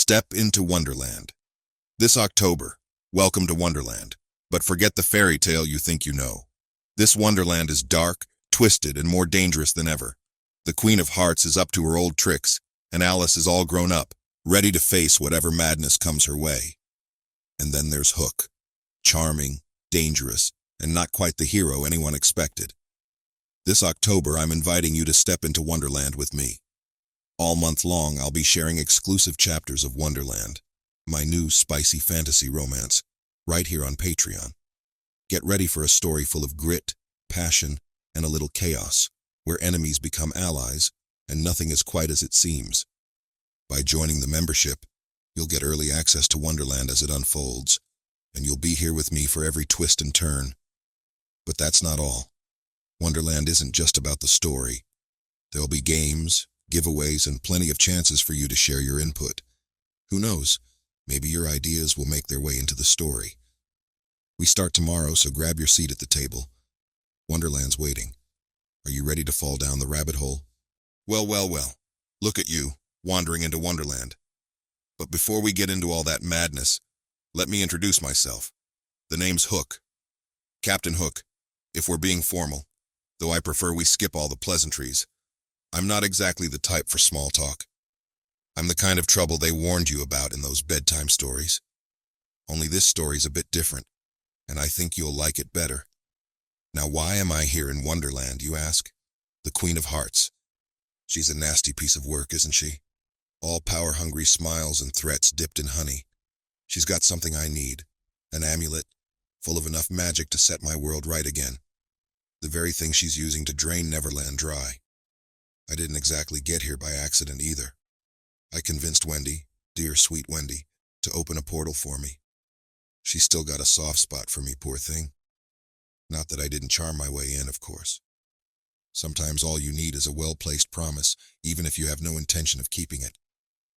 Step into Wonderland. This October, welcome to Wonderland. But forget the fairy tale you think you know. This Wonderland is dark, twisted, and more dangerous than ever. The Queen of Hearts is up to her old tricks, and Alice is all grown up, ready to face whatever madness comes her way. And then there's Hook. Charming, dangerous, and not quite the hero anyone expected. This October, I'm inviting you to step into Wonderland with me. All month long, I'll be sharing exclusive chapters of Wonderland, my new spicy fantasy romance, right here on Patreon. Get ready for a story full of grit, passion, and a little chaos, where enemies become allies, and nothing is quite as it seems. By joining the membership, you'll get early access to Wonderland as it unfolds, and you'll be here with me for every twist and turn. But that's not all. Wonderland isn't just about the story. There'll be games, giveaways, and plenty of chances for you to share your input. Who knows, maybe your ideas will make their way into the story. We start tomorrow, so grab your seat at the table. Wonderland's waiting. Are you ready to fall down the rabbit hole? Well, look at you, wandering into Wonderland. But before we get into all that madness, let me introduce myself. The name's Hook. Captain Hook, if we're being formal, though I prefer we skip all the pleasantries. I'm not exactly the type for small talk. I'm the kind of trouble they warned you about in those bedtime stories. Only this story's a bit different, and I think you'll like it better. Now, why am I here in Wonderland, you ask? The Queen of Hearts. She's a nasty piece of work, isn't she? All power-hungry smiles and threats dipped in honey. She's got something I need, an amulet, full of enough magic to set my world right again. The very thing she's using to drain Neverland dry. I didn't exactly get here by accident either. I convinced Wendy, dear sweet Wendy, to open a portal for me. She's still got a soft spot for me, poor thing. Not that I didn't charm my way in, of course. Sometimes all you need is a well-placed promise, even if you have no intention of keeping it.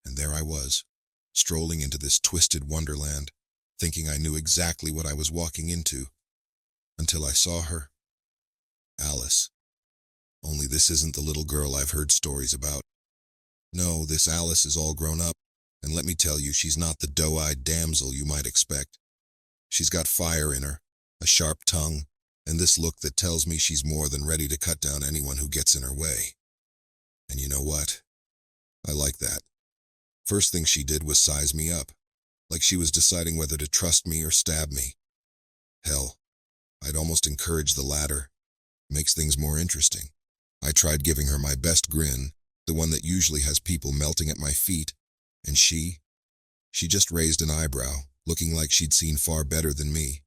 And there I was, strolling into this twisted Wonderland, thinking I knew exactly what I was walking into, until I saw her. Alice. Only this isn't the little girl I've heard stories about. No, this Alice is all grown up, and let me tell you, she's not the doe-eyed damsel you might expect. She's got fire in her, a sharp tongue, and this look that tells me she's more than ready to cut down anyone who gets in her way. And you know what? I like that. First thing she did was size me up, like she was deciding whether to trust me or stab me. Hell, I'd almost encourage the latter. Makes things more interesting. I tried giving her my best grin, the one that usually has people melting at my feet, and she just raised an eyebrow, looking like she'd seen far better than me.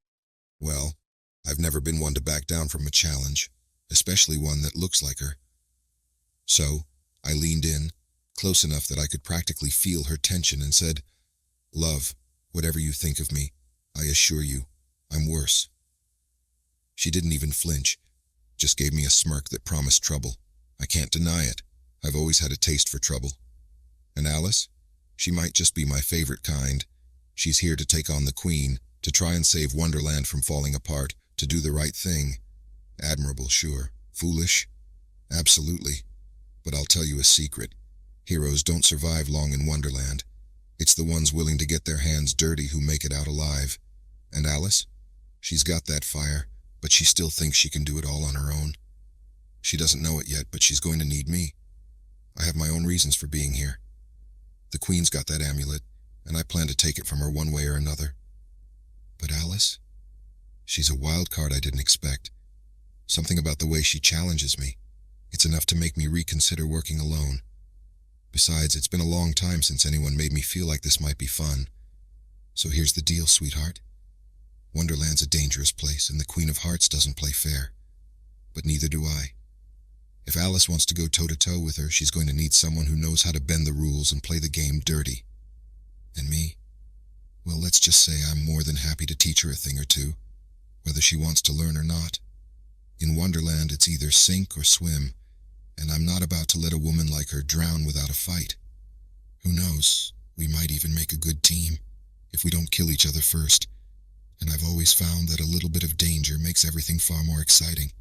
Well, I've never been one to back down from a challenge, especially one that looks like her. So, I leaned in, close enough that I could practically feel her tension, and said, "Love, whatever you think of me, I assure you, I'm worse." She didn't even flinch, just gave me a smirk that promised trouble. I can't deny it. I've always had a taste for trouble. And Alice? She might just be my favorite kind. She's here to take on the Queen, to try and save Wonderland from falling apart, to do the right thing. Admirable, sure. Foolish? Absolutely. But I'll tell you a secret. Heroes don't survive long in Wonderland. It's the ones willing to get their hands dirty who make it out alive. And Alice? She's got that fire, but she still thinks she can do it all on her own. She doesn't know it yet, but she's going to need me. I have my own reasons for being here. The Queen's got that amulet, and I plan to take it from her one way or another. But Alice? She's a wild card I didn't expect. Something about the way she challenges me. It's enough to make me reconsider working alone. Besides, it's been a long time since anyone made me feel like this might be fun. So here's the deal, sweetheart. Wonderland's a dangerous place, and the Queen of Hearts doesn't play fair. But neither do I. If Alice wants to go toe-to-toe with her, she's going to need someone who knows how to bend the rules and play the game dirty. And me? Well, let's just say I'm more than happy to teach her a thing or two, whether she wants to learn or not. In Wonderland, it's either sink or swim, and I'm not about to let a woman like her drown without a fight. Who knows, we might even make a good team, if we don't kill each other first. And I've always found that a little bit of danger makes everything far more exciting.